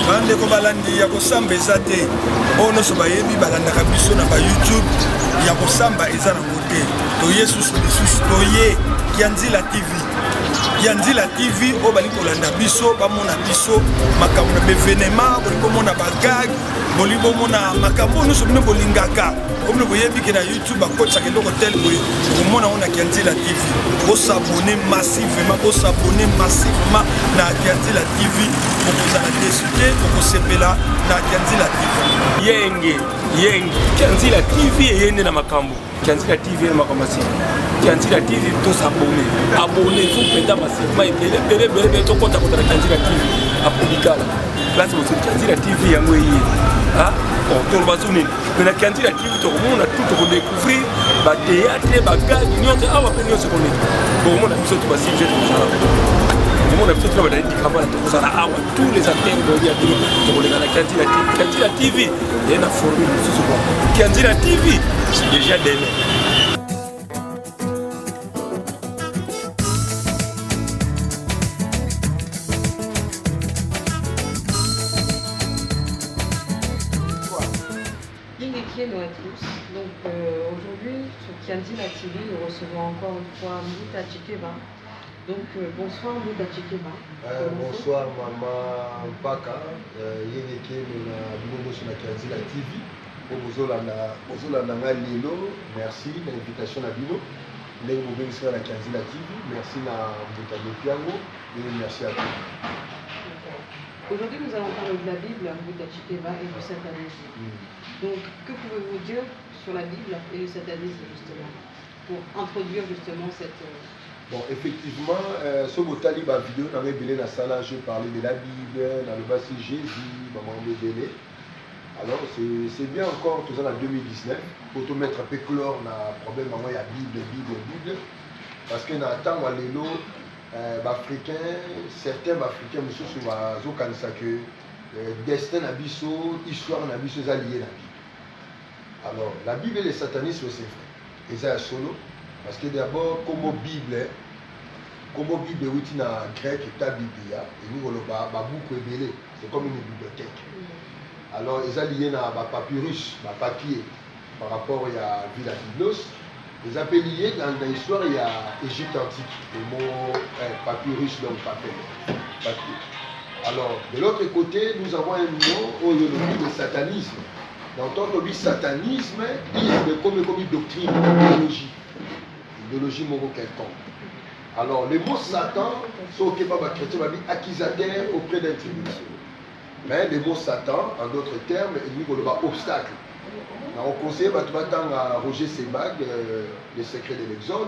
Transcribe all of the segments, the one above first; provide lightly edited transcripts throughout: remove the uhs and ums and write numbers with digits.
bandeko balandi ya kosamba eza te oyo nyonso bayebi balandaka biso na YouTube ya kosamba eza nango te toye susu lisusu toye Kianzila TV Kianzila TV oyo bali kolanda biso bamona biso makambo na bevenema boli komona bagag boli bomona makambo nyonso bino bolingaka omne boyebi ke na YouTube akotaka eloko tel boye komona ona Kianzila TV osabone massivement na Kianzila TV okozala desuke okosepela na Kianzila TV yenge Kianzila TV eyende na makambo Kianzila TV na makambo masika Kianzila TV tous abonné faut penda massivement ebele to konta na Kianzila TV apublikala place au Kianzila TV yango yi ah on to bazuni na Kianzila TV to komona tout ko découvrir ba théâtre ba gag nyonso awa pe nyonso ko neti ko mona biso to basi je to sala ko mona biso to ba dadi kabala to sala awa tous les acteurs de ya to ko na Kianzila TV et na formule sous quoi Kianzila TV c'est déjà des Nous à tous. Donc aujourd'hui sur Kianzila TV nous recevons encore une fois Mbuta Chikeba. Donc bonsoir Mbuta Chikeba. Bonsoir Maman Mpaka. Yénéké na bino sur la Kianzila TV. Bozolanda nga lelo. Merci de l'invitation na bino. Ndenge bobengisa na Kianzila TV. Merci na Mbuta Piango et merci à tous. Aujourd'hui, nous allons parler de la Bible, Mbuta Chikeba, et du satanisme. Donc, que pouvez-vous dire sur la Bible et le satanisme, justement, pour introduire justement cette... Bon, effectivement, ce botali ba vidéo dans mes bélés dans salle, je parlais de la Bible, dans le bassin Jésus, maman bébé. Alors, c'est bien encore, tout ça en 2019, pour te mettre un peu chlore dans le problème, maman, il y a Bible. Parce que dans le temps, certains Africains monsieur bazokanisa que destin na biso histoire na biso eza lié na Bible. Alors la Bible et le satanisme c'est vrai eza ya solo parce que d'abord comme Bible outi na grec ta Biblia et nous ba buku ebele c'est comme une bibliothèque. Alors eza lié na ba papyrus ba papier par rapport à Villa Biblos. Les appels liés dans l'histoire, il y a Égypte antique, le mot papyrus, donc papier. Alors, de l'autre côté, nous avons un mot, le satanisme. Dans ton dit satanisme, isme comme doctrine, idéologie moro quelconque. Alors, le mot Satan, c'est au Québec chrétien, on dit accusateur auprès d'un tribunal. Mais le mot Satan, en d'autres termes, il dit obstacle. On conseille à Roger Sebag, les secrets de l'Exode,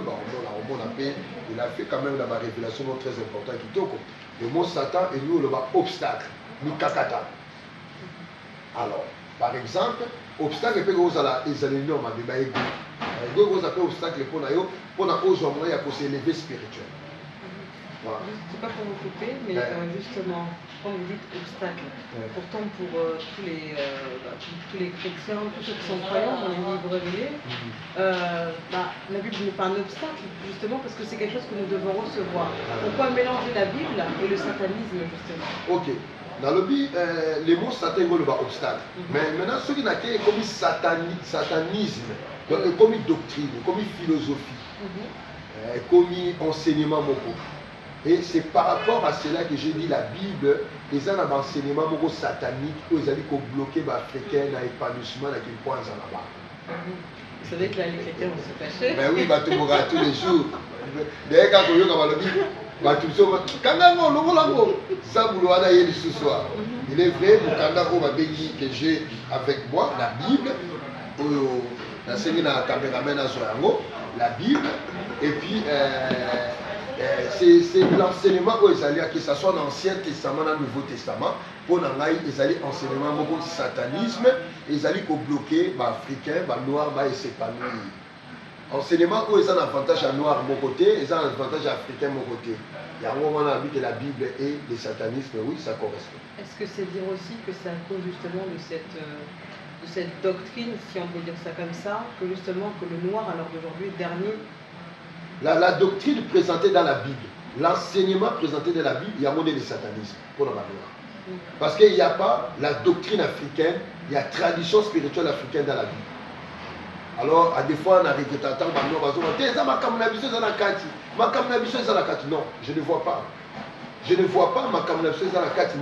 il a fait quand même la révélation très importante. Le mot Satan est nous le obstacle, nous kakata. Alors, par exemple, obstacle peut vous aller les éléments ma bébé ego. Vous appelez obstacle pour aujourd'hui à s'élever spirituel. Voilà. Je ne sais pas pour vous couper, mais justement, quand vous dites obstacle, pourtant pour tous les chrétiens, tous ceux qui sont croyants dans les livres révélés, la Bible n'est pas un obstacle, justement parce que c'est quelque chose que nous devons recevoir. Pourquoi mélanger la Bible et le satanisme, justement? Ok. Dans le Bible, les mots satan sont un obstacle. Mais maintenant, ce qui n'a qu'à comme satanisme, donc comme doctrine, comme philosophie, comme enseignement moko. Et c'est par rapport à cela que j'ai dit la Bible, les un enseignement satanique, où ils allaient bloquer les Africains dans l'épanouissement à quel point ils en ont. Vous savez que là, les chrétiens vont se fâcher. Ben oui, tu mourras tous les jours. D'ailleurs, quand on a le Bible, ce soir. Il est vrai, que j'ai avec moi la Bible, la Bible, et puis c'est l'enseignement où ils allaient, que ce soit dans l'Ancien Testament, dans le Nouveau Testament, pour ils allaient enseignement beaucoup de satanisme, ils allaient bloquer les Africains, les Noirs, et s'épanouir. Enseignement où ils ont un avantage à Noir mon côté, ils ont un avantage à Africain mon côté. Il y a un moment où on a vu que la Bible et le satanisme, oui, ça correspond. Est-ce que c'est dire aussi que c'est à cause justement de cette doctrine, si on peut dire ça comme ça, que justement que le noir à l'heure d'aujourd'hui est dernier? La doctrine présentée dans la Bible, l'enseignement présenté dans la Bible, il y a un modèle de satanisme pour le noir. Parce qu'il n'y a pas la doctrine africaine, il y a tradition spirituelle africaine dans la Bible. Alors, à des fois, on a regretté tant non, je ne vois pas. Je ne vois pas ma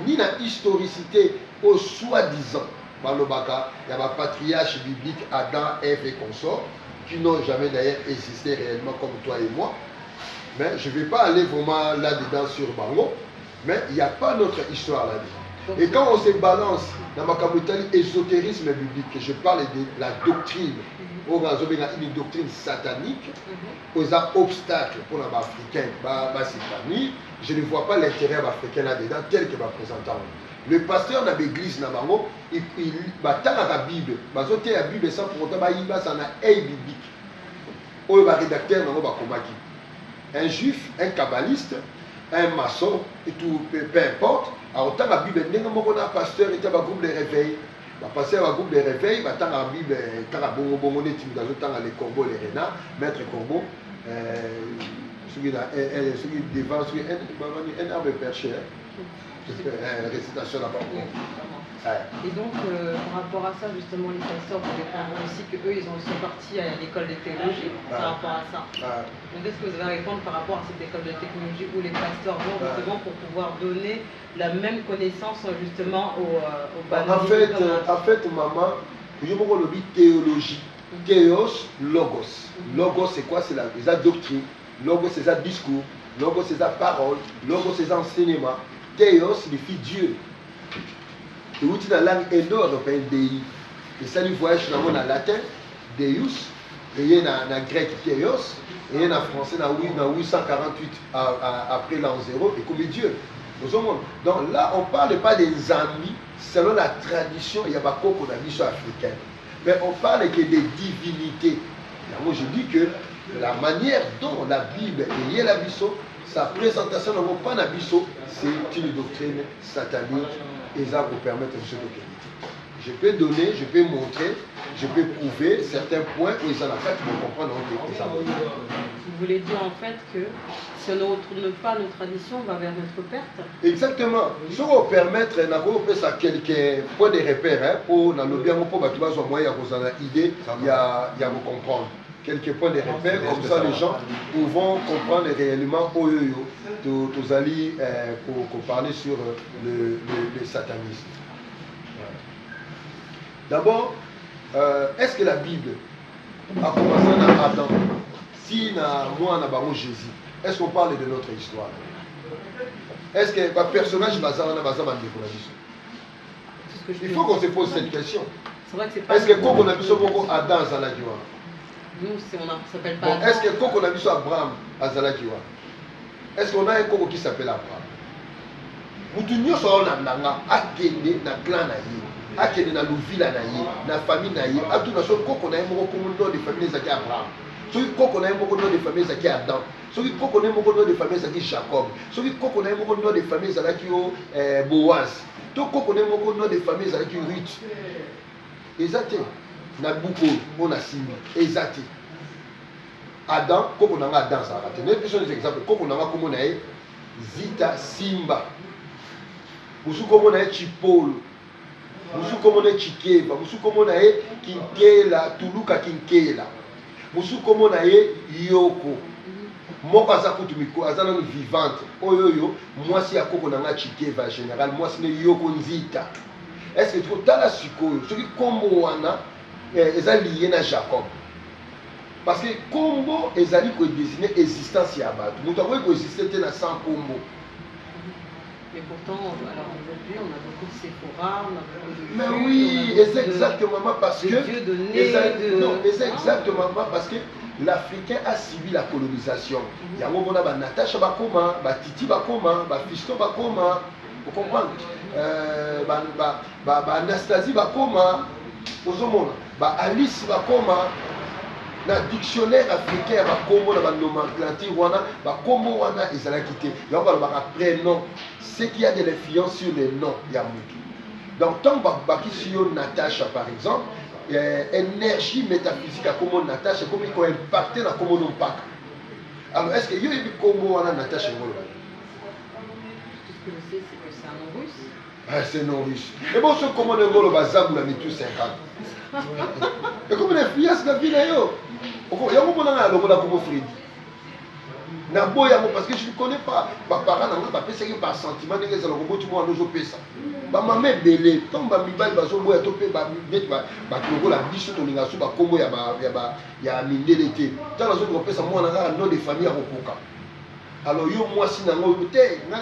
ni la historicité au soi-disant. Il y a un patriarche biblique, Adam, Ève et consorts, qui n'ont jamais d'ailleurs existé réellement comme toi et moi. Mais je ne vais pas aller vraiment là-dedans sur Bango, mais il n'y a pas notre histoire là-dedans. Et quand on se balance dans ma ésotérisme biblique, je parle de la doctrine, une doctrine satanique, aux obstacles pour l'Africain, je ne vois pas l'intérêt africain là-dedans tel que ma présentant. Le pasteur dans l'église, il va la Bible, la Bible sans pour autant, il va s'en a biblique. Ou le rédacteur, un juif, un kabbaliste, un maçon, et tout, peu importe. Alors, tant la Bible, un pasteur était un groupe de réveil. Le pasteur a un groupe de réveil, tant la Bible, tant la bongo, tant les corbeaux, les renards, maître corbeau, celui devant, un arbre perché. Récitation là-bas. Et donc, par rapport à ça, justement, les pasteurs, vous répondre aussi qu'eux, ils sont partis à l'école de théologie par rapport à ça. Donc, est-ce que vous allez répondre par rapport à cette école de technologie où les pasteurs vont justement pour pouvoir donner la même connaissance justement aux banniers? En fait, maman, je me dis théologie. Théos, logos. Logos, c'est quoi? C'est la doctrine. Logos, c'est un discours. Logos, c'est la parole. Logos, c'est l'enseignement. Théos signifie Dieu. Et où tu as la langue indo-européenne, Dei. Et ça, le voyage dans le latin, Deus, et il y a en grec Théos, et il y a en français dans 848 après l'an 0, et comme Dieu. Donc là, on ne parle pas des amis, selon la tradition, il y a pas qu'on a vu sur africaine. Mais on parle que des divinités. Et moi, je dis que la manière dont la Bible est la biseau, sa présentation dans mon panabiso, c'est une doctrine satanique et ça vous permet de se doctriner. Je peux donner, je peux montrer, je peux prouver certains points où ils en ont fait pour comprendre les arguments. Vous voulez dire en fait que si on ne retourne pas nos traditions, on va vers notre perte? Exactement. Si on permettre, on ça quelques points de repère pour nous bien pour que vous ayez une idée, il y a vous comprendre. Quelques points de repère, comme ça les gens pourront comprendre réellement où vous allez pour parler sur le satanisme. D'abord, est-ce que la Bible a commencé dans Adam? Si moi, on a Jésus, est-ce qu'on parle de notre histoire? Est-ce que le personnage bazar on a bazar il faut qu'on se pose cette question. Est-ce que quand on a vu ce mot Adam Zalakiwa? Nous, on s'appelle pas. Bon, est-ce que quand on a vu sur Abraham à Zalakiwa? Est-ce qu'on a un coco qui s'appelle Abraham? Moutounio soit on a akende na clan na yi, akende na louvila na yi, na famille na yi. A tout na so coco na un mot comme nom de famille zaki Abraham. Celui coco na un mot nom de famille zaki Adam. Celui coco na un mot nom de famille zaki Jacob. Celui coco na un mot nom de famille zaki Boaz. Tout coco na un mot nom de famille zaki Ruth. Exactement. Na buko on a simi exact. Adam koko nanga Adam ça raté. Ne plus des exemples koko nanga comme na Zita Simba. Musu comme na Chipolo. Musu comme na Chikeba, musu comme na Kinkela, Tuluka Kinkela. Musu comme na Yoko. Moko za kutumiko azana vivante. Oyoyo moi si akoko nanga Chikeba général, moi si Yoko Nzita. Est-ce que tu as la sikoyo? Ce qui combo wana ils ont lié à Jacob. Parce que Combo, ils ont désigné l'existence de Yabat. Nous avons existé dans 100 Combo. Mais pourtant, alors aujourd'hui, on a beaucoup de Sephora, on a beaucoup de. Mais oui, c'est exactement parce que. C'est exactement parce que l'Africain a subi la colonisation. Il y a un moment où Natacha Bakoma, Titi Bakoma, Fisto Bakoma, vous comprenez? Anastasie Bakoma, Alice Bakoma, dans le dictionnaire africain, dans le nomenclature, Bakomo wana ezala quitté. Il y a un prénom, c'est qu'il y a de l'influence sur les noms. Donc, tant que Natacha, par exemple, énergie métaphysique à comment Natacha, comme il a impacté dans comment on parle. Alors, est-ce que y a Komo wana Natacha? Tout ce que je sais, c'est que c'est un nom russe. Ah, c'est non riche. Et bon, ce comment on est le bazar, on a mis tout 50. Et comme on est fiasse la vie, il y a un moment où on a comme Freddy. Parce que je ne connais pas. Mes parents n'ont pas fait par sentiment. Ils ont dit que je ne sais pas. Ma mère est belle. Quand je suis belle, je suis belle. Je suis belle. Je suis belle. Je suis belle. Je suis belle. Nom de famille. Alors, moi, si je suis belle, je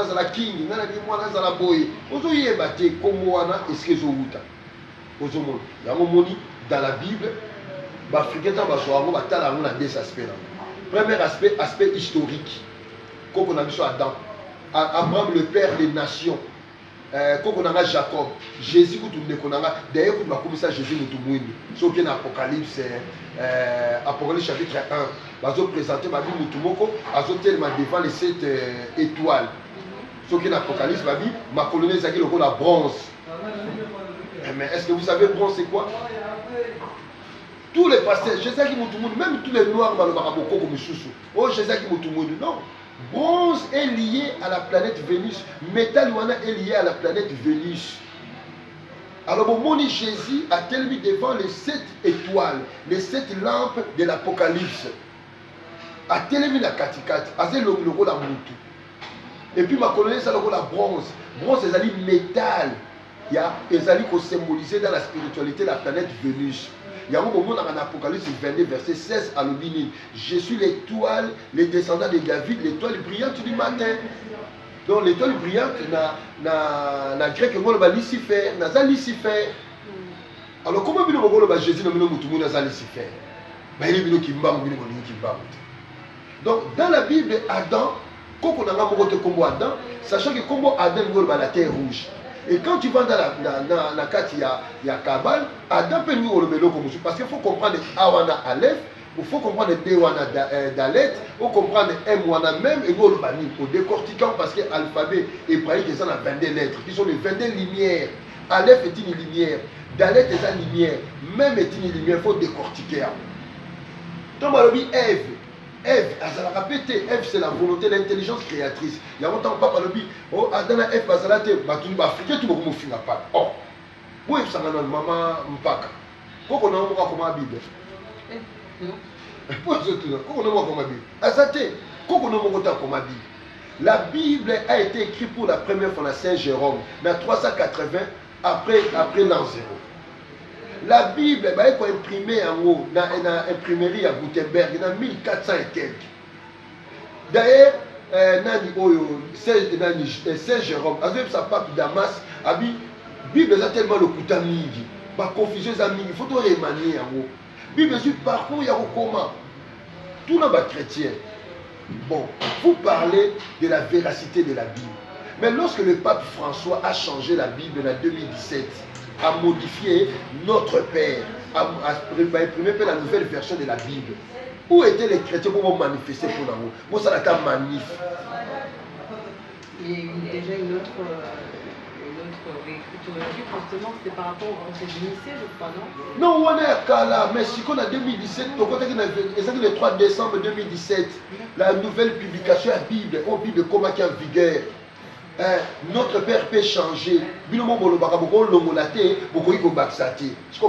suis la king, je suis la boy. Je suis belle. Comment est-ce que je suis belle? Dans la Bible, les Africains ont deux aspects. Premier aspect, aspect historique. Quand on a vu sur Adam, Abraham, le père des nations. Quand on a Jacob, Jésus, d'ailleurs, quand on a commencé à Jésus, nous avons ce qui est l'Apocalypse, Apocalypse chapitre 1. Ils ont présenté ma Bible, nous avons tellement devant les 7 étoiles. Ce qui est l'Apocalypse, ma Bible, ma colonie, c'est la bronze. Mais est-ce que vous savez, bronze, c'est quoi? Tous les pasteurs, Jésus qui m'a même tous les noirs, oh Jésus qui m'a non. Bronze est lié à la planète Vénus. Métal est lié à la planète Vénus. Alors, mon Jésus a tellement devant les 7 étoiles, les 7 lampes de l'Apocalypse. A tellement la katikati, a le rôle à Moutou. Et puis ma colonie, c'est le rôle à bronze. Bronze, c'est le métal. Il y a symboliser dans la spiritualité la planète Vénus. Il y a un moment dans l'Apocalypse 22, verset 16 à l'Obini. Je suis l'étoile, les descendants de David, l'étoile brillante du matin. Donc l'étoile brillante, na grec, on va Lucifer, na Lucifer. Alors comment on va Jésus dans Lucifer? Donc dans la Bible, Adam, quand on a un Adam, sachant que comme Adam est la terre rouge. Et quand tu vas dans la carte, il y a Kabal, Adam peut nous le comme parce qu'il faut comprendre Awana Aleph, il faut comprendre Dewana Dalet, il faut comprendre Mwana même, et nous le bani, au décortiquant parce que l'alphabet hébraïque est en 22 lettres, qui sont les 22 lumières. Aleph est une lumière, Dalet est une lumière, même est une lumière, il faut décortiquer. Donc, on dit Ève. Ève, Ève, c'est la volonté, l'intelligence créatrice. Il y a longtemps, papa le dit, oh, Adana, Ève, Bazalate, Batuni, Africain, tout le monde finit pas. Oh, moi, je suis un maman, Mpaka. Pourquoi on a un mot comme la Bible? Pourquoi on a un mot comme la Bible? Azate, pourquoi on a un mot comme la Bible? La Bible a été écrite pour la première fois à Saint-Jérôme, dans 380 après l'an 0. La Bible est imprimée en haut dans l'imprimerie à Gutenberg dans 1400 et quelques. D'ailleurs, Saint Jérôme, sa pape Damas, a dit Bible est tellement le coup d'amigi, ma confusion amigi, il faut tout remanier en haut. Bible est parcours, il y a comment tout le monde chrétien. Bon, vous parlez de la véracité de la Bible. Mais lorsque le pape François a changé la Bible en 2017, a modifié notre Père, a imprimé la nouvelle version de la Bible. Où étaient les chrétiens pour manifester pour l'amour? Moi, ça n'a pas manif. Il y a eu déjà une autre réécriture de la Bible, justement, c'était par rapport au conseil de Nicée, je crois, non? Non, on est à Kala, mais si on a 2017, c'est le 3 décembre 2017, la nouvelle publication de la Bible, au Bible, comment qui est en vigueur. Notre Père peut changer. Je ne sais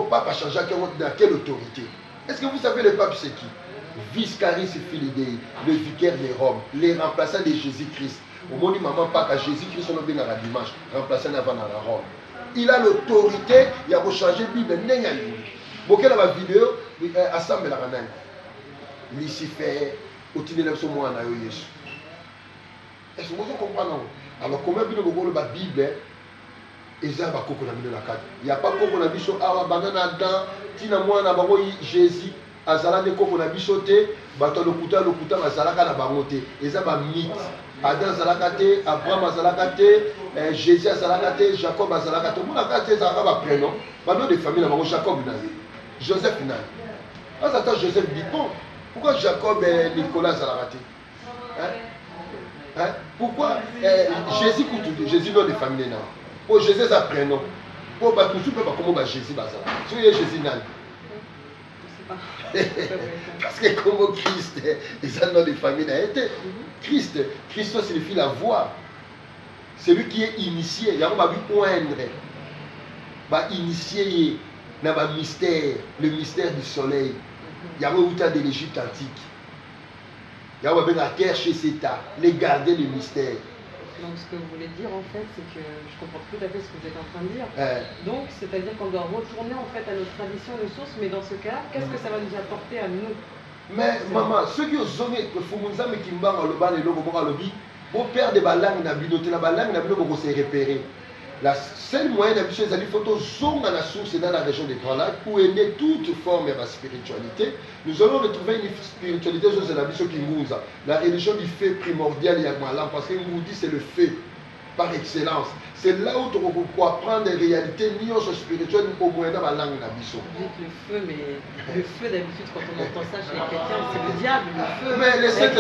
pas pas changer dans quelle autorité. Est-ce que vous savez le pape c'est qui? Viscaris Filidei, le vicaire de Rome, les remplaçants de Jésus-Christ. Au moment où maman pas qu'à Jésus-Christ, on a bien la dimanche, remplaçant avant dans la Rome. Il a l'autorité, il a changé la Bible. Beaucoup de la vidéo, assemble la ranane. Lucifer, au tine de ce mois en Ayoyesu. Est-ce que vous comprenez? Alors, comment vous la Bible, il n'y a pas qu'on a vu sur Awa Banana dans Tina Moana Baroyi Jésus, Azala de Koko na bichoté, Bato le Kuta, Mazalaka na Baroté. Ils ont un mythe. Adam Zalakate, Abraham Zalakate, Jésus Zalakate, Jacob Zalakate. Tout le monde a un prénom. Maintenant, des familles, Jacob Joseph Nan. Attends, Joseph dit bon, pourquoi Jacob et Nicolas Zalakate? Pourquoi Jésus n'a de famille? Pour Jésus, c'est un prénom. Pour que tu ne peux pas comment Jésus va ça. Tu es Jésus nan. Parce que comme Christ, ils ont de famille. Christ signifie la voix. celui qui est initié, il y a un oindre, va initier dans le mystère du soleil. Il y a un outil de l'Égypte antique. Il y a un terre chez Seta, les garder le mystère. Donc ce que vous voulez dire en fait, c'est que je comprends tout à fait ce que vous êtes en train de dire. Donc c'est-à-dire qu'on doit retourner en fait à nos traditions, nos sources, mais dans ce cas, qu'est-ce que ça va nous apporter à nous? Mais maman, ceux qui ont zoné, il faut que nous Kimba, le ban et le lobby, pour perdre des balangues, la balangue, pour se repérer. La seule moyen d'habitude, c'est qu'il faut zoner à la source dans la région des Grands Lacs où est née toute forme de spiritualité. Nous allons retrouver une spiritualité sur la mission Kimouza. La religion du fait primordial parce que Moudi c'est le fait par excellence. C'est là où tu peux apprendre des réalités spirituelles au moyen de la langue de la mission. Vous dites le feu, mais le feu d'habitude, quand on entend ça chez les chrétiens, c'est le diable, le feu. Mais les saints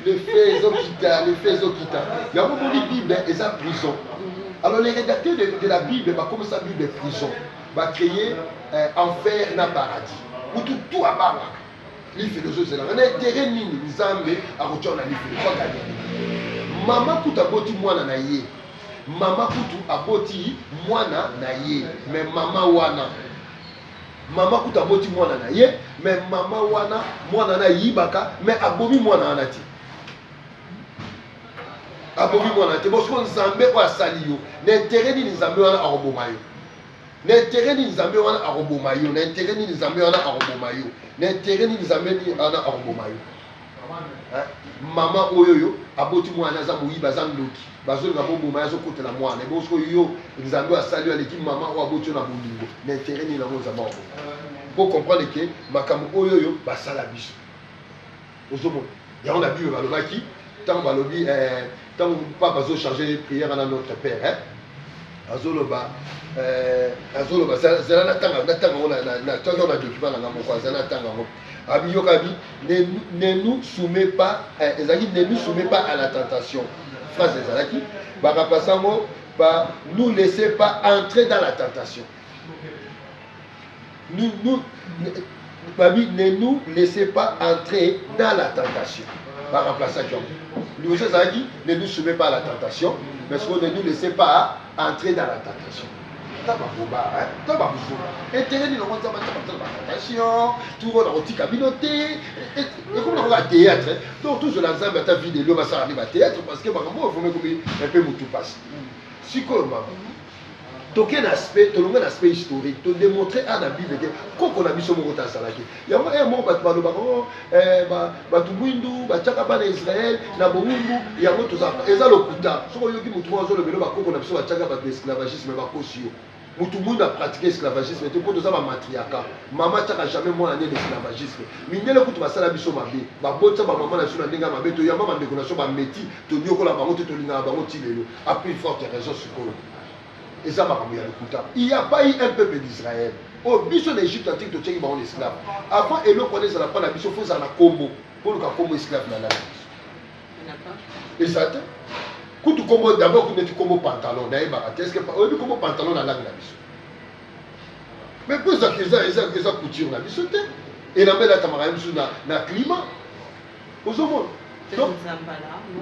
les faits Zokita. Il y a beaucoup de Bible et ça prison. Alors les rédacteurs de la Bible, comme ça, Bible est prison, va créer enfer dans paradis. Où tout à bas. Les philosophes, c'est là. On a intérêt nini, nous avons à retourner à l'effet. Maman kutu aboti mwana na ye. Maman kutu aboti mwana na ye. Mais maman wana. Maman kutu aboti mwana na ye. Mais maman wana mwana na yibaka. Mais abomi mwana anati. Abomi mwana anati. Parce que nzambe wa sali yo. N'intérêt ni nzambe wana aroboma yo. N'intérêt ni nzambe wana aroboma yo. N'intérêt ni nzambe wana aroboma yo. N'intérêt ni nzambe wana aroboma yo. Maman oyoyo aboti mwana za moyiba za ndoki bazoli ngabo boma yazo kotela mwana et bon yo nzambe asali à l'équipe maman o aboti na bolingo n'intérêt ni na nzamba pour comprendre que makambo oyoyo basala biso ozomo ya on a bible balobaki tant balobi tant papa bazo changer prière à notre père azoloba zela na tanga na tanga na document na ngamo zela na tanga ne nous soumets pas ne nous soumets pas à la tentation. Phrase Ezalaki, nous laissez pas entrer dans la tentation. Ne nous laissez pas entrer dans la tentation. Ne nous soumets pas à la tentation, parce que ne nous laissez pas entrer dans la tentation. Intérêt ni l'on tentation, tout le monde a communauté, et comme on va théâtre, donc tout la zamba ta vidéo va s'arriver à théâtre parce que moi il faut me couper un peu tout passe. Psychologiquement, donc un aspect historique, te démontrer à la Bible que quand on a mis sur mon côté salaki, il y a un mot battu batu mwindu bataka bana Israël na bomumbu il y a moto za ezalokuta soko yoki mutu wazo le belo bakoko na biso bataka ba esclavagisme bakosio. Tout le monde a pratiqué l'esclavagisme. Tu peux avoir matriarcat. Maman n'a jamais moins année d'esclavagisme. Mais il y a beaucoup de choses qui sont mabé. Maman n'a jamais mabé. Tu as maman déconation ba métier. Tu dis que la maman te linga ba moti lelo. A plus forte raison sur quoi. Et ça m'a ramené à l'écoute. Il n'y a pas eu un peuple d'Israël. Au biso d'Égypte antique tu tiens ba esclave. Avant et le connaît ça la pas la biso faut ça na combo. Pour le cas comme esclave na la. Exact. Quand tu commences d'abord, tu commences pantalon, est-ce que tu commences pantalon dans la langue mais pour ça qu'ils ont couture dans la biso et la belle tamara na climat aux hommes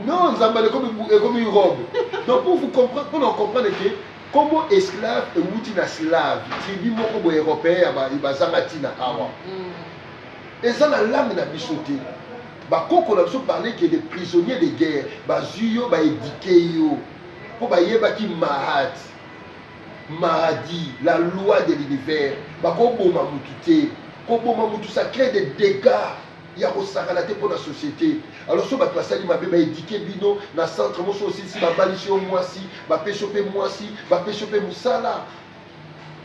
non zambala comme une robe donc pour vous comprendre pour nous comprendre que comment esclave et outil na slave tribu moko européen bazangatina awa et ça la langue na biso quand on a parlé que des prisonniers de guerre, bazuyo ba édiqué yo, pour bayeba ki Mahadi, la loi de l'univers, bakoboma mutute, koboma mutu ça crée des dégâts. Il y a osakalaté pour la société. Alors so ba pasali mabe ba édiqué bino na centre moso aussi si ba balisio moisi, ba péchoper moisi, ba péchoper musala.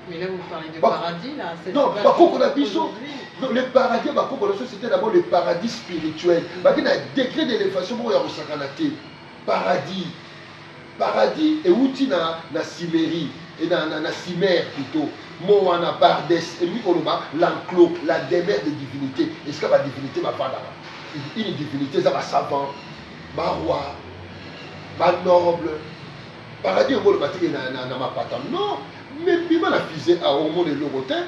Mais là, vous parlez de paradis, là. Non, le paradis, c'était d'abord le paradis spirituel. Il y a un décret d'élévation pour y paradis. Paradis est outil na Cimérie, et na Cimère plutôt. Moana, Pardes, et lui, l'enclos, la demeure de divinité. Est-ce que la divinité va pas là-bas? Une divinité, ça va savant, va roi, va noble. Paradis, on va le battre dans ma patate. Non! Mais puis la fusée à au monde de l'Eurotin,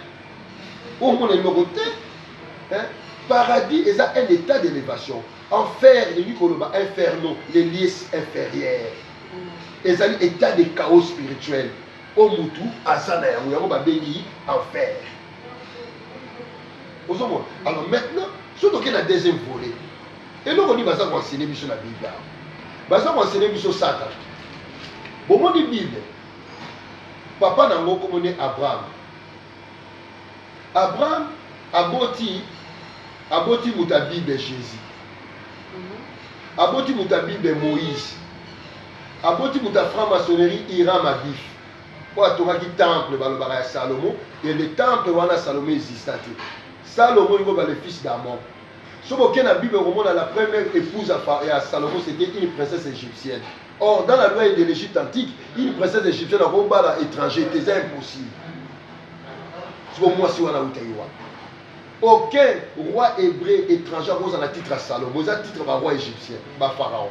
au monde de l'Eurotin, paradis est un état d'élévation. Enfer, et lui, inferno, les lieux inférieurs. Et ça, état de chaos spirituel. Au Moutou, à Sana, il y a un enfer. Alors maintenant, surtout qu'il y a la deuxième volée. Et nous, on dit, on va enseigner sur la Bible. On va enseigner sur Satan. Bon, on dit Bible. Papa n'a pas comme Abraham. Abraham a bâti la Bible Jésus. A bâti la Bible Moïse. A bâti la franc-maçonnerie Hiram Abif. Pour avoir un temple à Salomon. Et le temple où Salomon existait. Salomon est le fils d'Amon. Si vous avez la Bible, la première épouse à Salomon, c'était une princesse égyptienne. Or, dans la loi de l'Égypte antique, une princesse égyptienne a un étranger, c'était impossible. Aucun roi hébreu étranger a un titre à Salomon, il a un titre à roi égyptien, à Pharaon.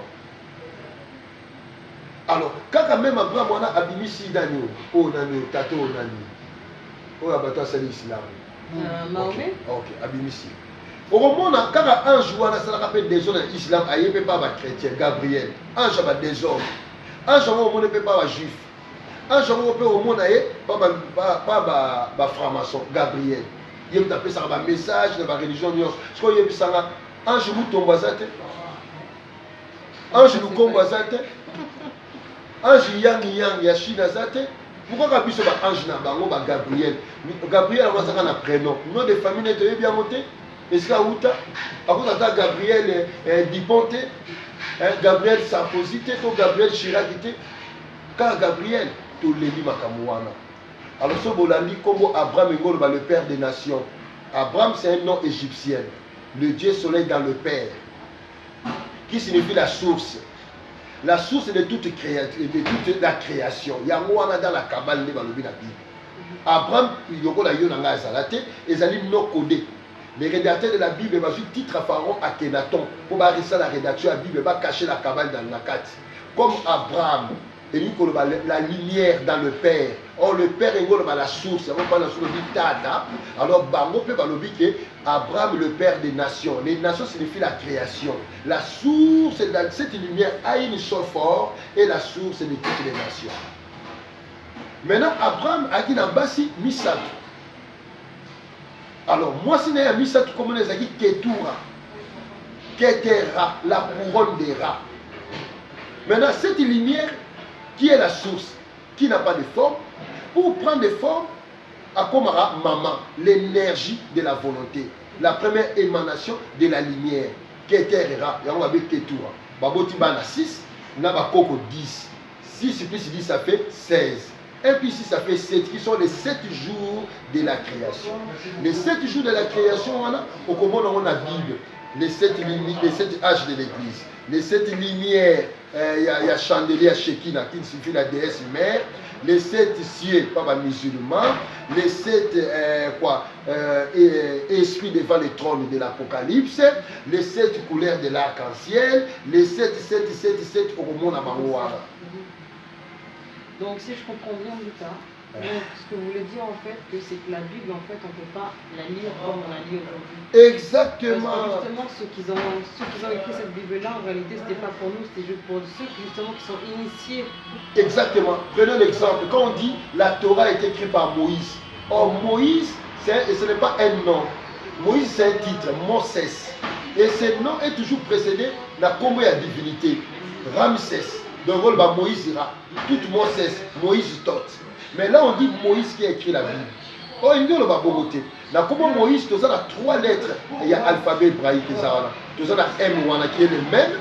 Alors, quand même Abraham a abîmé si Daniel, oh Nani, Tato Nani, oh Abato c'est l'islam. Mahomet. Ok, abîmé si. Au moment où quand un ange ça rappelle des hommes islam, il ne peut pas être chrétien, Gabriel. Ange a des hommes. Ange ne peut pas être juif. Ange peut au monde pas franc-maçon, Gabriel. Il peut appeler ça un message de la religion. Ce qu'on y a ça, ange nous tombe à ça. Ange nous combat à ça. Ange yang yachine à ça. Pourquoi quand il y a un ange n'a Gabriel? Gabriel a un prénom. Nom de famille n'est bien monté. Est-ce qu'il y a Gabriel Diponte, Gabriel Sarkozy, Gabriel Chirac, car Gabriel, tout les dit Makamouana. Alors, ce Bolandi, comme Abraham est le père des nations. Abraham, c'est un nom égyptien. Le Dieu soleil dans le Père, qui signifie la source. La source de toute la création. Il y a Moana dans la Kabbale, dans la Bible. Abraham, il y a un Zalate, et Zalim non codé. Les rédacteurs de la Bible vont juste titre à Pharaon à Kenaton pour barrer la rédaction de la Bible va cacher la cabane dans la carte. Comme Abraham, et lui la lumière dans le Père. Or le Père est la source, on parle de la source du Tada. Alors Bango peut parler que Abraham le Père des nations. Les nations signifient la création. La source de cette lumière a une seule forme et la source de toutes les nations. Maintenant Abraham a dit dans Bassi Misat. Alors, moi, si je suis mis ça comme on a dit Ketura, Ketera, la couronne des rats. Maintenant, cette lumière qui est la source, qui n'a pas de forme, pour prendre des formes, à Komara, maman, l'énergie de la volonté, la première émanation de la lumière, Ketera, et on va dire Ketura. Baboti Bana 6, Naba Koko 10. 6 plus 10, ça fait 16. Et puis ici, ça fait 7, qui sont les 7 jours de la création. Les 7 jours de la création, on a la Bible, les 7 âges de l'Église, les 7 lumières, il y a chandelier à Shekinah, qui signifie la déesse mère, les 7 cieux, pas musulmans, les 7 esprits devant le trône de l'Apocalypse, les 7 couleurs de l'arc-en-ciel, les 7 au monde à Marouara. Donc si je comprends bien Lucas, ce que vous voulez dire en fait, que c'est que la Bible en fait on ne peut pas la lire comme on la lit aujourd'hui. Exactement. Parce que justement ceux qui ont écrit cette Bible-là, en réalité c'était pas pour nous, c'était juste pour ceux qui sont initiés. Exactement. Prenons l'exemple. Quand on dit la Torah est écrite par Moïse. Or Moïse, ce n'est pas un nom. Moïse c'est un titre, Moses. Et ce nom est toujours précédé d'un combat à divinité. Ramsès. Donc Moïse ira. Tout Moïse tot. Mais là on dit Moïse qui a écrit la Bible. Oh il dit le babogoté. Là comment Moïse, tu as 3 lettres. Il y a l'alphabet hébraïque qui est là. Tu as M qui est le même.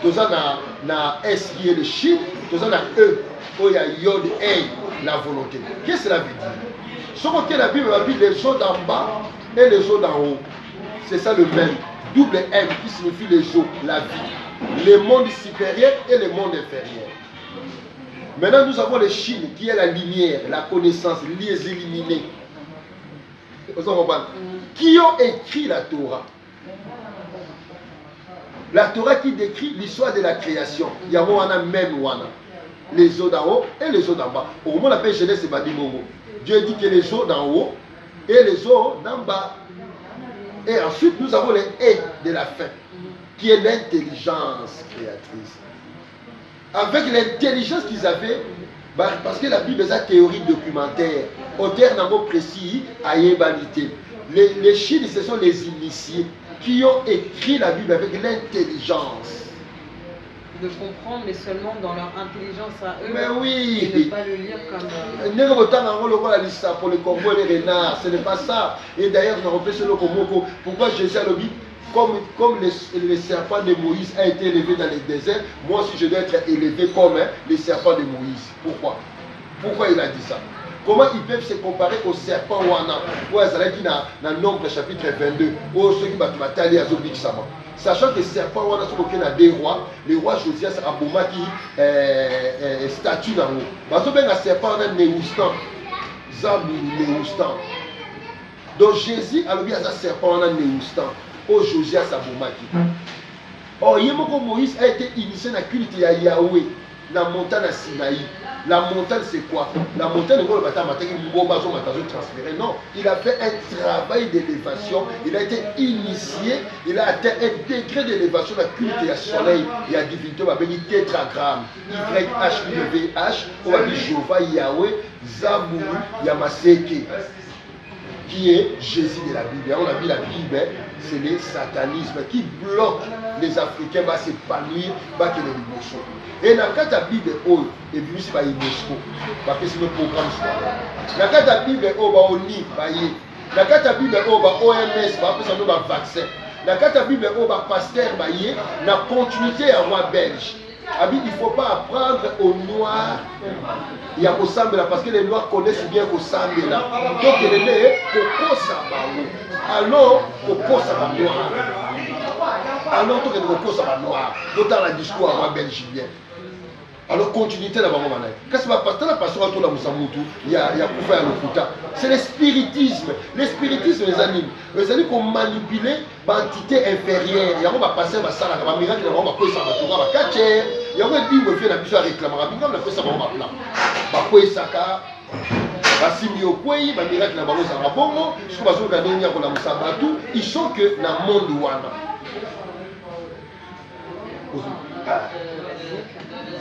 Tu as S qui est le Chine. Tu as E. Il y a Yod, E, la volonté. Qu'est-ce que cela veut dire? Ce que la Bible dit, les eaux d'en bas et les eaux d'en haut. C'est ça le même. Double M qui signifie les eaux, la vie. Le monde supérieur et le monde inférieur. Maintenant, nous avons les Chines, qui est la lumière, la connaissance, les éliminés. Qui ont écrit la Torah? La Torah qui décrit l'histoire de la création. Il y a même les eaux d'en haut et les eaux d'en bas. Au moment où on appelle Genèse et Badimogo, Dieu dit que les eaux d'en haut et les eaux d'en bas. Et ensuite, nous avons les haies de la fin. qui est l'intelligence créatrice. Avec l'intelligence qu'ils avaient, parce que la Bible est une théorie documentaire, au terme précis, à Yébanité. Les Chines, ce sont les initiés qui ont écrit la Bible avec l'intelligence. De comprendre, mais seulement dans leur intelligence à eux. Mais oui. Et ne pas le lire comme... Pour le corbeau et les renards, ce n'est pas ça. Et d'ailleurs, nous avons fait le Komoko. Pourquoi Jésus a dit, comme le serpent de Moïse a été élevé dans les déserts, moi aussi je dois être élevé comme les serpents de Moïse. Pourquoi? Pourquoi il a dit ça? Comment ils peuvent se comparer au serpent Wana? Ouais, ça l'a dit dans Nombre chapitre 22. Oh, ceux qui battent Matali à Zobik Sama. Sachant que le serpent Wana sont aucun des rois, le roi Josias a Bouma qui statue dans l'eau. Parce que le serpent Wana Néoustan. Zambi Néoustan. Donc Jésus a le serpent Wana Néoustan. Oh, Josias a Bouma qui. Oh, Yemoko Moïse a été initié dans le culte de Yahweh. La montagne à Sinaï. La montagne c'est quoi? La montagne non, il a fait un travail d'élévation, il a été initié, il a atteint un degré d'élévation, la culte et la soleil, il y a divinité, on va dire tétragramme, YHWH, on va dire Jéhovah, Yahweh, Zamouru, Yamaseke, qui est Jésus de la Bible. On a vu la Bible, c'est le satanisme qui bloque les Africains à s'épanouir, à qu'ils aient l'émotion. Et dans la Bible, et puis c'est pas UNESCO, parce que c'est le programme soir. Dans la Bible, ONI, dans la Bible, OMS, parce que c'est un vaccin. Dans la Bible, pasteur, la continuité à roi belge. Il ne faut pas apprendre aux Noirs, il y a au Sambela, parce que les Noirs connaissent bien au Sambela. Donc il est Coco Samba. Alors, Coco Samba Noir. Alors, tout est Coco Samba Noir. D'autant la discours à roi belgien. Alors, continuité là-bas. Quand c'est pas parce que la Moussamoutou, il y a Koufa et Lokuta. C'est le spiritisme. Le spiritisme, les amis. Les amis qu'on manipule l'entité inférieure. Il y a un passé à ça, il y a un miracle, il y a un peu ça, il y a un catcher. Il y a un dit où il fait la mission à réclamer. Il y a un peu ça, il y a un plan. Il y a un peu ils sont que dans le monde ouana.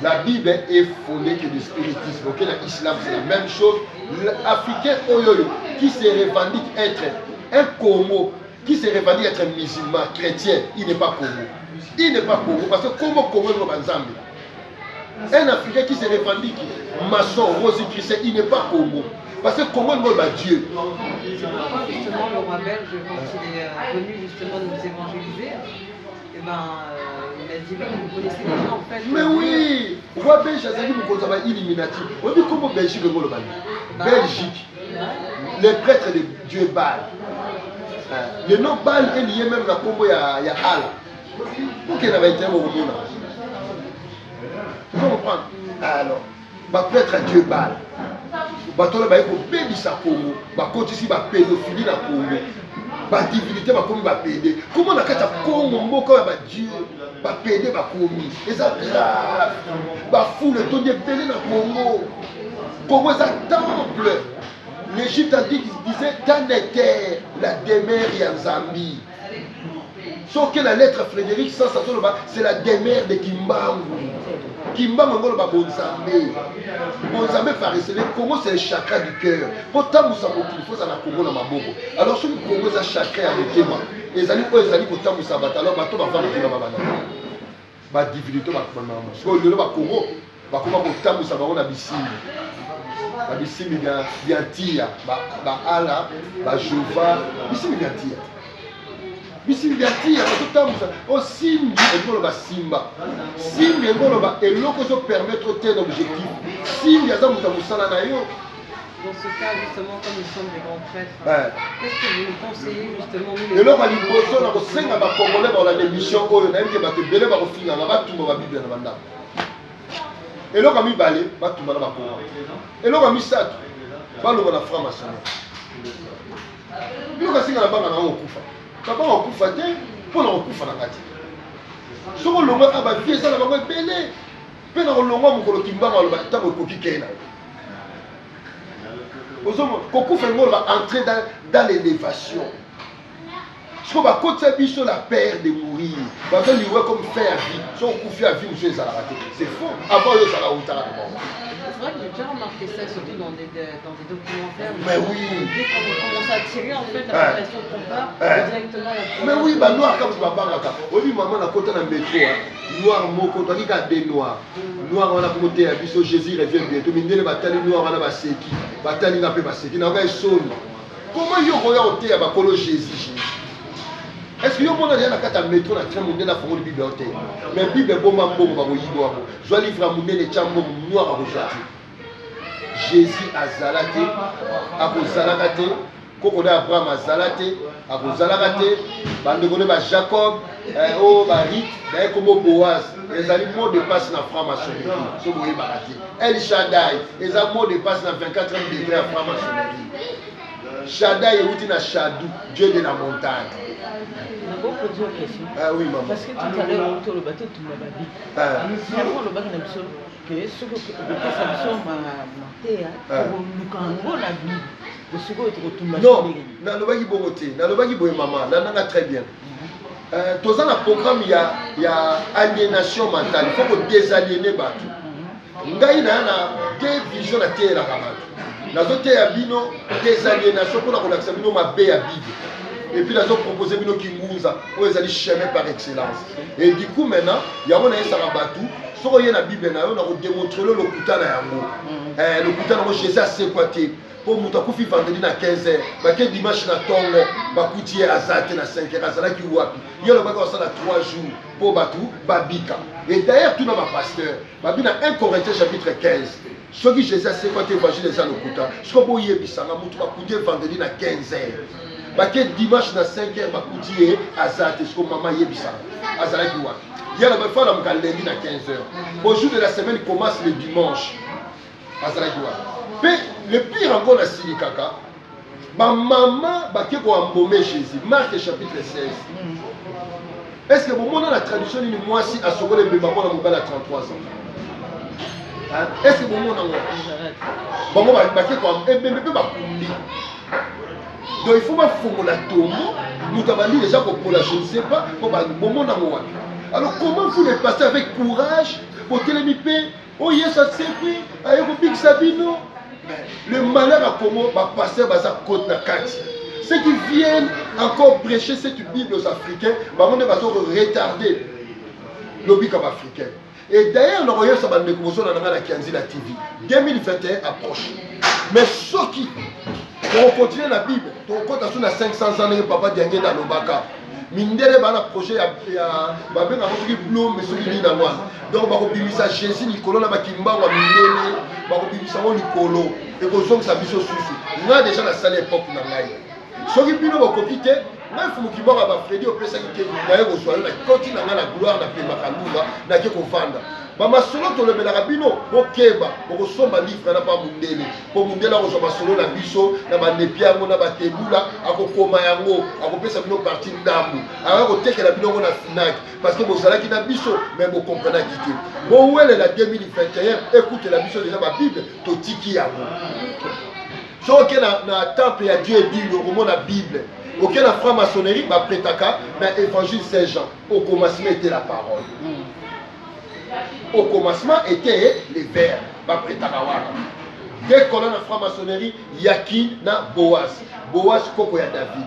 La Bible est fondée que le spiritisme. Ok, l'islam c'est la même chose. L'Africain Oyoyo qui se revendique être un Congo, qui se revendique être un musulman, chrétien, il n'est pas Congo. Il n'est pas Congo parce que Congo est Nzambe. Un Africain qui se revendique maçon, rosicrucien, il n'est pas Congo. Parce que Congo est Dieu. C'est pourquoi justement le roi belge, quand il est venu justement nous évangéliser, et il a dit vous connaissez déjà en fait. Mais oui, roi belge a dit que vous avez illuminati. On dit comment Belgique est le Belgique, les prêtres de Dieu Baal. Le nom Baal est lié même à Congo, il y a Allah. Pour qu'il avait été au monde. Tu comprends? Alors, prêtre à Dieu Baal. Batolo ba ko bebisa Congo, ba kotisi ba pédophilie na Congo. Ba divinité ba komi ba pédé. Comment na kata Congo mboka ba Dieu ba pédé ba komi. Et ça grave. Ba fou le ton de belé na Congo. Congo c'est un temple. L'Égypte a dit disait dans les terres la demeure ya Zambie. Sauf que la lettre Frédéric sans c'est la demeure de Kimbangu. Kimbangu ngolo ba Bonzambe. Bonzambe paraissait Congo c'est le chakra du cœur. Pourtant nous savons qu'il faut ça na Congo na maboko. Alors ce Congo c'est chakra ya motema. Les amis ko ezali ko tamu sabata alors bato ba vanda ko ba bana. Ba divinité ba kona. So le ba Congo ba koma ko tamu sabata na bisimbi. Ba bisimbi bien tia ba ala ba Jova bisimbi bien tia. Bisimbi bien tia ba tamu sa o simbi ngolo ba simba. Simbi ngolo ba eloko so permettre tel objectif. Simbi aza muta musala na yo. Dans ce cas, justement, comme nous sommes des grands prêtres, qu'est-ce que vous nous conseillez justement nous, et là, on a l'impression que les Congolais dans la émission, on a dit que les Belés vont finir, on va tout le Bible dans la et là, on a mis balé, on va tout le monde. Et là, on a mis ça, on va le voir la franc-maçonnerie. Et là, on a dit que la banque a un coup. La banque a un coup faté, pour un coup faté. Si on a un vie, ça va être belé. Puis on a un coup qui va être un Kokou Fengo va entrer dans l'élévation. Ce qu'on va continuer sur la peur de mourir. Parce que lui, comme faire vie. Si on confie à vie, monsieur, ça va rater. C'est faux. Avant, ça va router à la mort. C'est vrai que j'ai déjà remarqué ça, surtout dans des documentaires. Mais oui. Dès qu'on commence à tirer, en fait, la population prend peur, directement la. Mais oui, bah noir comme tu vas pas. Oui, maman, on a côté dans le métro. Noir, moko, tu as des noirs. Noir, on a côté, Jésus revient bientôt. Mais il y a des noirs, on a des seki. Batali n'a pas seki. On a des sonnes. Comment il y a un thé à Bacolo Jésus? Est-ce que vous avez un métro dans le train de la Bible? Mais la Bible est bon, je dois livrer à mon nez noir à aujourd'hui. Jésus a zalaté, a zalakate, Kokode Abraham a zalaté, a zalakate, Bandegone Jacob, Barit, comme Boaz, les animaux de passe dans la franc-maçonnerie. Ce que vous voyez, El Shaddai, les animaux de passe dans 24e degré à franc-maçonnerie. Shaddai est outil na Shadou, Dieu de la montagne. Poser une question. Ah oui, maman. Parce que tout à l'heure, autour le bateau, tu m'as dit. Avant le bateau, que ce que ça me semble à terre, pour nous quand la vie, le second est retombé. Non, dans le bagi bogoté, dans le bagi boy maman, là on a très bien. Dans un programme il y a aliénation mentale, il faut que désaliéner bateau. Ngai na deux visions à terre la ramade. Dans autre ya bino désaliénation pour la relaxer bino ma bé à Bible. Et puis, ils ont proposé Bino Kingunza, où ils allaient chemin par excellence. Et du coup, maintenant, il y a un Sarabatou, si on a la Bible, on a démontré le Kouta na Yango. Le Kouta na Jésus a séquaté. Pour Moutakou vendredi na 15h, baké dimanche na Tongo, Bakouti à Zate na 5h, Azala qui wapi. Il y a le bac ça na 3 jours pour Batou, Babika. Et d'ailleurs, tout dans ma pasteur, Babina 1 Corinthiens chapitre 15. Ce qui Jésus a séquaté l'évangile des Anokouta, ce qu'on peut y ebisanga, Moutakou vendredi na 15h. Baké dimanche na 5h bakouti azate ce que maman yebisa azala ki wapi yala ba fa na lundi na 15h au jour de la semaine commence le dimanche azala ki wapi mais le pire encore na silikaka ba maman baké ko embaumer Jésus Marc chapitre 16 est-ce que vous montrez la tradition ni moi si à sokole be maman na mobala 33 ans est-ce que vous montrez bon baké ko embaumer ba kumbi. Donc il faut pas faire la tombe. Nous avons dit déjà pour la je ne sais pas. Alors comment vous les passez avec courage pour que les mipés, oh yes, ça c'est pris, avec le Big Sabino. Le malheur à comment va passer à sa côte na Kati. Ceux qui viennent encore prêcher cette Bible aux Africains, on va retarder le Big africain. Et d'ailleurs, nous voyons ça dans la Kianzila TV. 2021 approche. Mais ceux qui on continue la Bible, on continue à 500 ans de papa Diangé dans le Baka. Mindele bana projet ya babe na mosuki blom mesuki ni na mwana. Donc ba ko bimisa Jésus Nicolas na bakimba wa mindele, ba ko bimisa wo Nicolas et ko zonga biso susu. Nga déjà na salle époque na ngai. Soki bino ba kokite, ngai fumu kibanga ba Freddy opesa ki na yo zo na continue na la gloire na pemba kalunga na ke ko vanda. Ba masolo to le belaka bino okeba ko somba livre na pa mundele po mundela ko somba solo na biso na ba nepiango na ba tebula akokoma yango akopesa bino parti ndambu ako tekela bino na Fnac parce que bozala ki na biso mais bo comprendre kité bon wele la 2021 écoute la biso déjà ba Bible to tiki yango so ke na temple ya Dieu Bible au na Bible auquel la franc-maçonnerie ba prétaka na évangile Saint Jean au commencement était la parole. Au commencement étaient les vers. Dès qu'on a la franc-maçonnerie, Yakin na Boaz. Boaz, Koko ya David.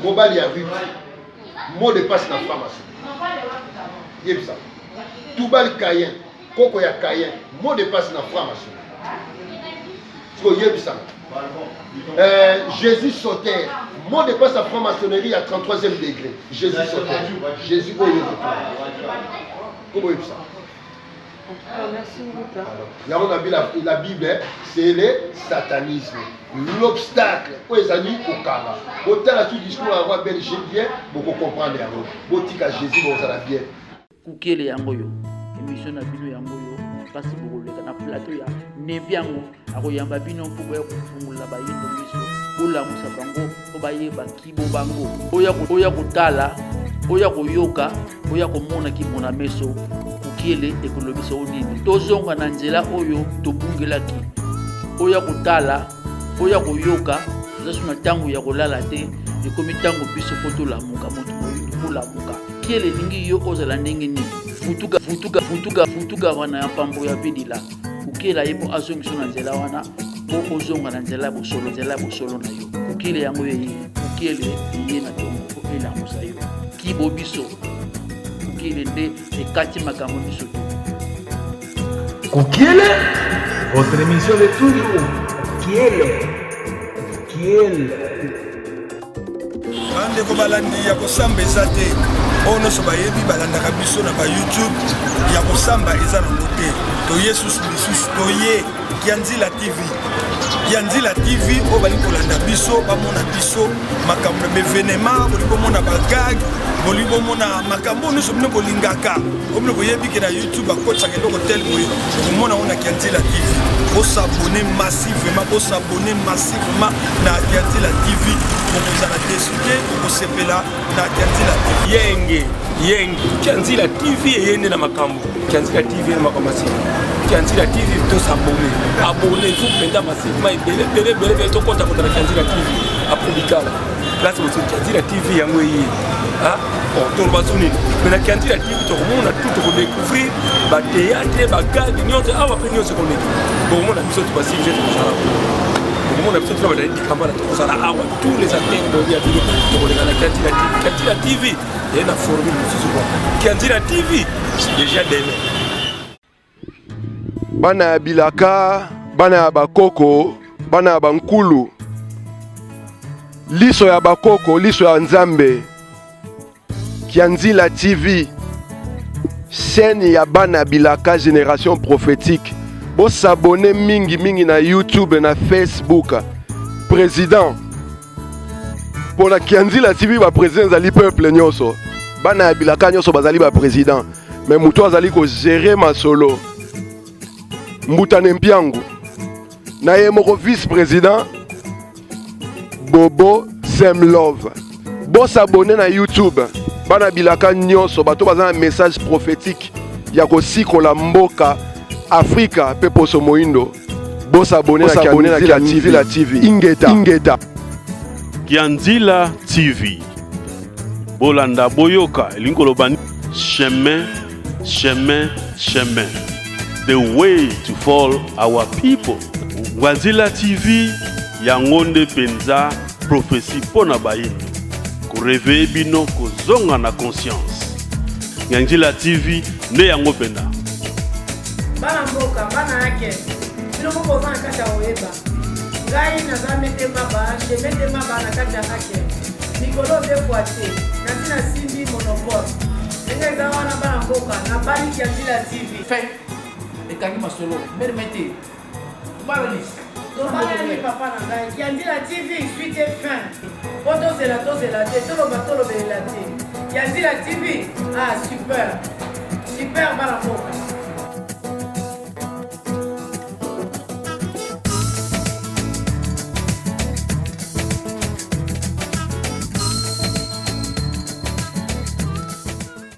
Mobali ya Ruth. Mot de passe na franc-maçonnerie. Yep ça. Toubal Kayen. Koko ya Kayen. Mot de passe na franc-maçonnerie. Yep ça. Jésus sautait. Mot de passe na franc-maçonnerie à 33e degré. Jésus sautait. Jésus au lieu. Comment yep ça? En tout cas, merci beaucoup. Là, on a vu la Bible, c'est le satanisme. L'obstacle. Où est amis au Kama. Autant la suite du discours à roi belge bien, beaucoup comprendre. Botika Jésus, vous allez bien. Koukele yangoyo. Émission na bino yangoyo. Kasi bokoleka na plateau ya nebiango. Akoyamba bino mpuko ya kufungula bayendo miso. Bola musa bango, obayeba kibo bango. Oya kutala, oya koyoka, oya komona kimona meso. Kiele ekolobisa onini tozonga na nzela oyo tobungelaki oya kotala oya koyoka zasu na tango ya kolala te ekomi ntango biso mpo tolamuka moto moyindo tolamuka kiele elingi yo ozala ndenge nini futuka wana ya mpambo ya bidila kokiela ye mpo azongiso na nzela wana mpo ozonga na nzela ya bosolo na yo kokiele yango ye kokiele ye na tongo mpo elamusa yo kibo biso kokiele nde ekati makambo biso to Kukiele, votre émission de toujours. Kukiele. bandeko balandi ya kosamba eza te oyo nyonso bayebi balandaka biso na bayoutube ya kosamba eza nango te toye susu lisusu toye Kianzila TV oyo bali kolanda biso bamona biso makambo na bevenema boli bomona bagag boli bomona makambo nyonso bino bolingaka omino boyebike na youtube bakotaka eloko tel boye okomona ngo na Kianzila TV bosabone massivement na Kianzila TV okozala deside okosepela na Kianzila TV yenge Kianzila TV eyende na makambo Kianzila TV na makambo masini Kianzila TV abonne il faut penda massivement ebele tokota kota na Kianzila TV apobikala place boso Kianzila TV yango yi toloba so nini mais na Kianzila TV tokomona tout tokodécouvrir batéâtre bagage nyonso awa mpe nyonso koneki bokomona biso tobasivie tokosala bokomona biso tuna badali dikambala tokosala awa tous les acteurs bobi ya bino tokoleka na Kianzila TV eye na formule mosusu kwa Kianzila TV déjà demain bana ya bilaka, bana ya bakoko, bana ya bankulu, liso ya bakoko, liso ya nzambe, Kianzila TV, chaîne ya bana ya bilaka génération prophétique. Bo s'abonner mingi na YouTube na Facebook. Président pour la Kianzila TV ba président zali peuple nyonso. Bana ya bilaka nyonso bazali ba président. Mais muto azali ko gérer ma solo. Mbutane Mpiangu na ye moko vice-président Bobo Semlove. Bo s'abonner na YouTube bana bilaka nyonso bato baza na message prophétique ya kosikola mboka Afrika pe poso moindo. Bo s'abonner na Kianzila TV ingeta Kianzila TV bolanda boyoka elinkoloba chemin the way to fall our people. Kianzila TV yango nde penza prophétie pona bayindo ko réveiller bino ko zonga na conscience. Kianzila TV nde yango penda bana mboka bana yake sino ko bozana kata oyeba ngai naza mete maba na kata yake nikolo be kwate na tina simbi monopole ngai za wana bana mboka na bali Kianzila TV fait ekangi masolo mermete balalis tobali papa na ngai Kianzila TV suite fin potozela te toloba te Kianzila TV super bana mboka